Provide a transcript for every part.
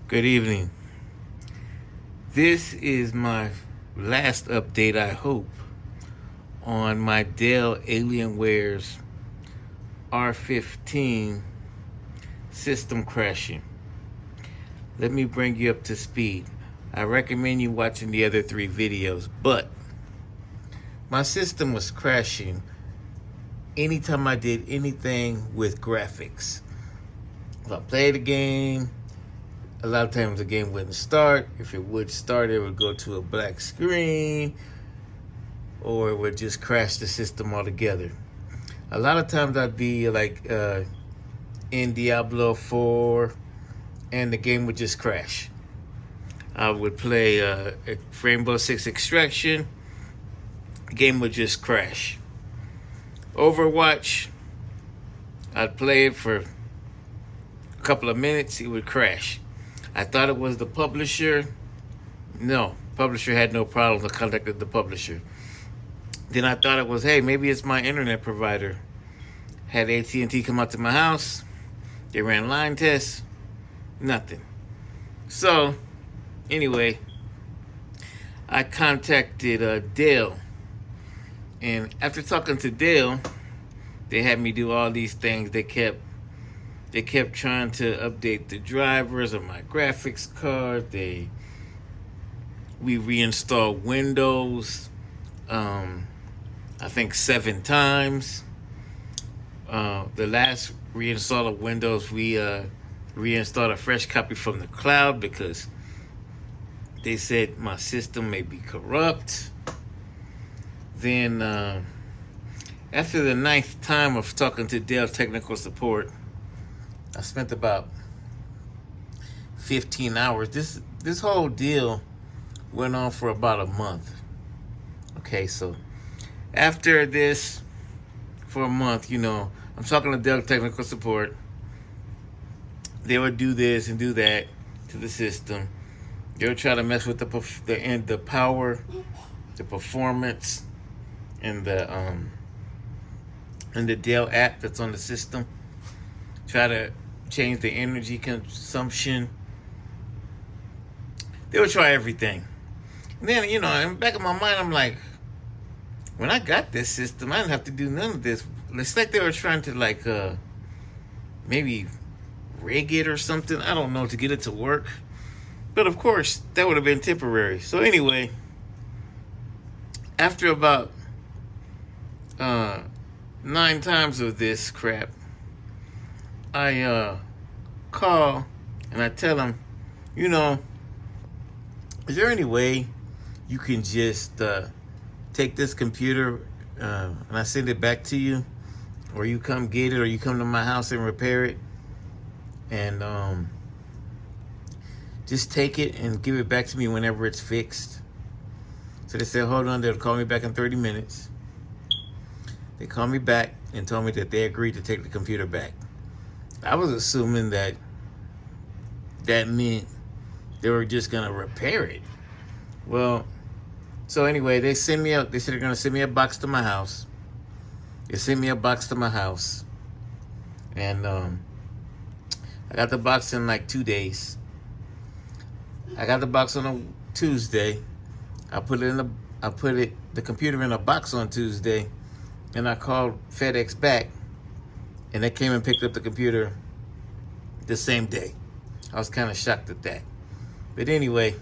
Good evening. This is my last update, I hope, on my Dell Alienware's R15 system crashing. Let me bring you up to speed. I recommend you watching the other 3 videos, but my system was crashing anytime I did anything with graphics. If I played a game, a lot of times the game wouldn't start. If it would start, it would go to a black screen, or it would just crash the system altogether. A lot of times I'd be like in Diablo 4, and the game would just crash. I would play Rainbow Six Extraction, the game would just crash. Overwatch, I'd play it for a couple of minutes, it would crash. I thought it was the publisher. No, publisher had no problem. I contacted the publisher. Then I thought it was, hey, maybe it's my internet provider. Had AT&T come out to my house. They ran line tests. Nothing. So, anyway, I contacted Dell. And after talking to Dell, they had me do all these things. They kept trying to update the drivers of my graphics card. We reinstalled Windows, I think 7 times. The last reinstall of Windows, we reinstalled a fresh copy from the cloud because they said my system may be corrupt. Then after the 9th time of talking to Dell technical support, I spent about 15 hours. This whole deal went on for about a month. Okay, so after this, for a month, I'm talking to Dell technical support. They would do this and do that to the system. They would try to mess with the power, the performance, and the Dell app that's on the system. Try to change the energy consumption. They would try everything. And then, in the back of my mind, I'm like, when I got this system, I didn't have to do none of this. It's like they were trying to maybe rig it or something. I don't know, to get it to work. But of course, that would have been temporary. So anyway, after about 9 times of this crap, I call and I tell them, is there any way you can just take this computer and I send it back to you, or you come get it, or you come to my house and repair it, and just take it and give it back to me whenever it's fixed? So they said, hold on, they'll call me back in 30 minutes. They called me back and told me that they agreed to take the computer back. I was assuming that meant they were just gonna repair it. Well, so anyway, they said they're gonna send me a box to my house. They sent me a box to my house, and I got the box in like 2 days. I got the box on a Tuesday. I put the computer in a box on Tuesday, and I called FedEx back, and they came and picked up the computer the same day. I was kind of shocked at that. But anyway,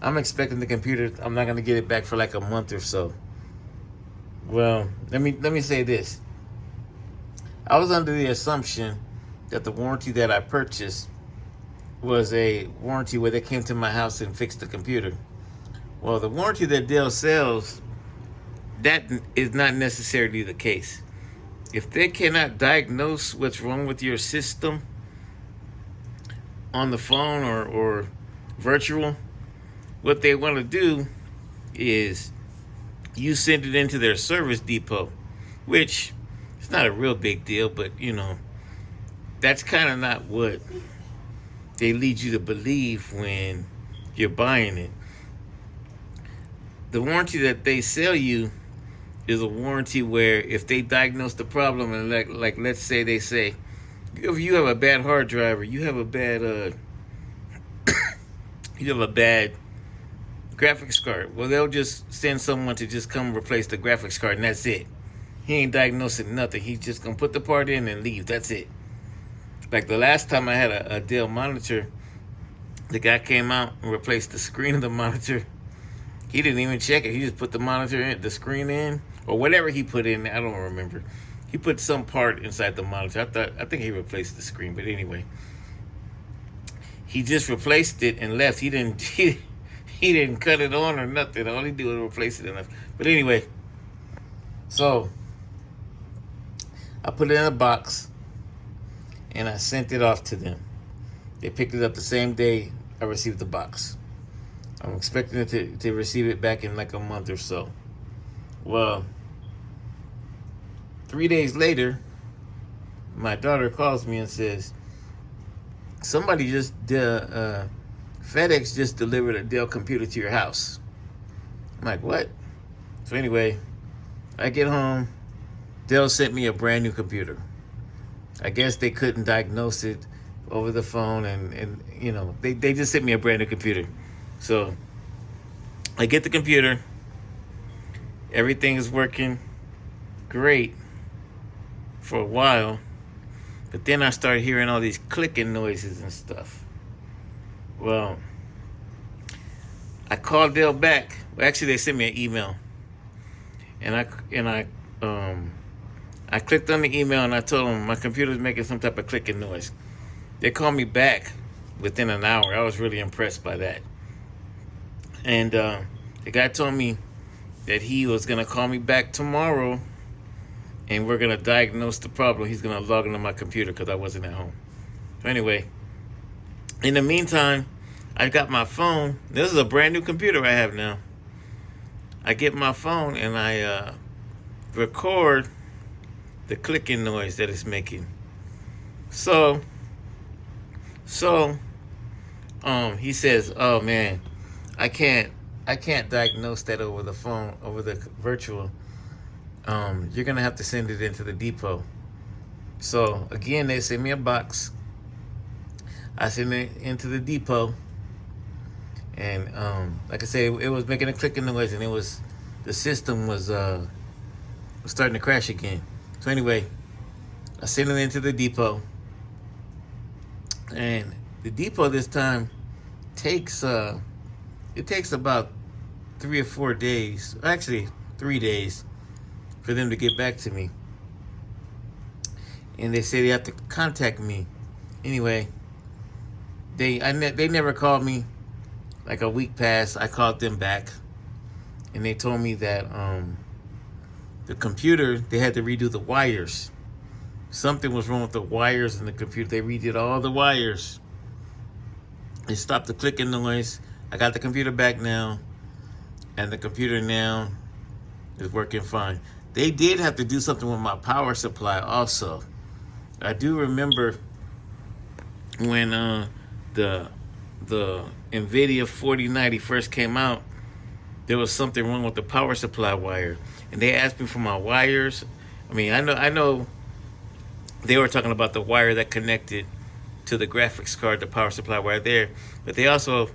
I'm expecting the computer, I'm not going to get it back for like a month or so. Well, let me say this. I was under the assumption that the warranty that I purchased was a warranty where they came to my house and fixed the computer. Well, the warranty that Dell sells, that is not necessarily the case. If they cannot diagnose what's wrong with your system on the phone or virtual, what they want to do is you send it into their service depot, which is not a real big deal, but that's kind of not what they lead you to believe when you're buying it. The warranty that they sell you is a warranty where if they diagnose the problem, and like let's say they say, if you have a bad hard drive, or you have a bad you have a bad graphics card. Well, they'll just send someone to just come replace the graphics card, and that's it. He ain't diagnosing nothing. He's just gonna put the part in and leave. That's it. Like the last time I had a Dell monitor, the guy came out and replaced the screen of the monitor. He didn't even check it. He just put the monitor in, the screen in, or whatever he put in. I don't remember. He put some part inside the monitor. I think he replaced the screen, but anyway, he just replaced it and left. He didn't he didn't cut it on or nothing. All he did was replace it and left. But anyway, so I put it in a box and I sent it off to them. They picked it up the same day I received the box. I'm expecting it to receive it back in like a month or so. Well, 3 days later, my daughter calls me and says, somebody FedEx just delivered a Dell computer to your house. I'm like, what? So anyway, I get home. Dell sent me a brand new computer. I guess they couldn't diagnose it over the phone, and you know, they just sent me a brand new computer. So I get the computer. Everything is working great for a while, but then I started hearing all these clicking noises and stuff. Well, I called Dell back. Well, actually, they sent me an email, and I clicked on the email and I told them my computer's making some type of clicking noise. They called me back within an hour. I was really impressed by that. And the guy told me that he was gonna call me back tomorrow, and we're gonna diagnose the problem. He's gonna log into my computer because I wasn't at home. So anyway, in the meantime, I got my phone. This is a brand new computer I have now. I get my phone and I record the clicking noise that it's making. So he says, "Oh man, I can't diagnose that over the phone, over the virtual. You're gonna have to send it into the depot." So again, they send me a box. I send it into the depot, and like I say, it was making a clicking noise, and the system was starting to crash again. So anyway, I sent it into the depot, and the depot this time takes about 3 or 4 days, actually 3 days, for them to get back to me. And they say they have to contact me. Anyway, they never called me. Like a week passed, I called them back, and they told me that the computer, they had to redo the wires. Something was wrong with the wires in the computer. They redid all the wires. They stopped the clicking noise. I got the computer back now, and the computer now is working fine. They did have to do something with my power supply also. I do remember when the NVIDIA 4090 first came out, there was something wrong with the power supply wire, and they asked me for my wires. I mean, I know they were talking about the wire that connected to the graphics card, the power supply wire there, but they also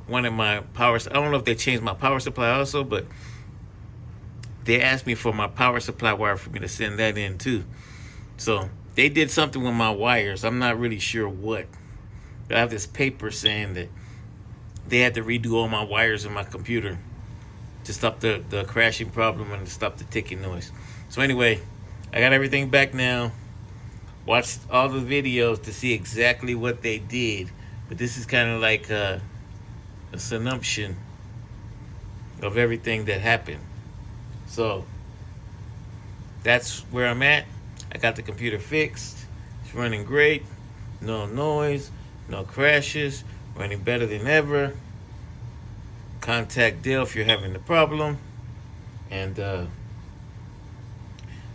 wanted my power. I don't know if they changed my power supply also, but they asked me for my power supply wire for me to send that in too. So they did something with my wires. I'm not really sure what. But I have this paper saying that they had to redo all my wires in my computer to stop the crashing problem and to stop the ticking noise. So anyway, I got everything back now. Watched all the videos to see exactly what they did. But this is kind of like a summation of everything that happened. So that's where I'm at. I got the computer fixed. It's running great. No noise, no crashes, running better than ever. Contact Dell if you're having the problem. And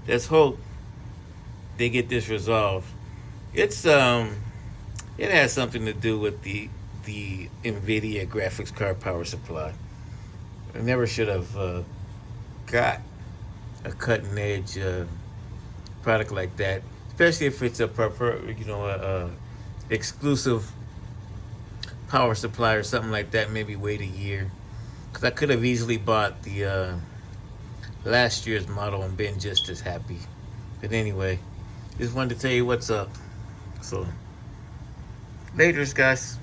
let's hope they get this resolved. It's it has something to do with the NVIDIA graphics card power supply. I never should have got a cutting edge product like that, especially if it's a exclusive power supply or something like that, maybe wait a year. Because I could have easily bought the last year's model and been just as happy. But anyway, just wanted to tell you what's up. So, laters, guys.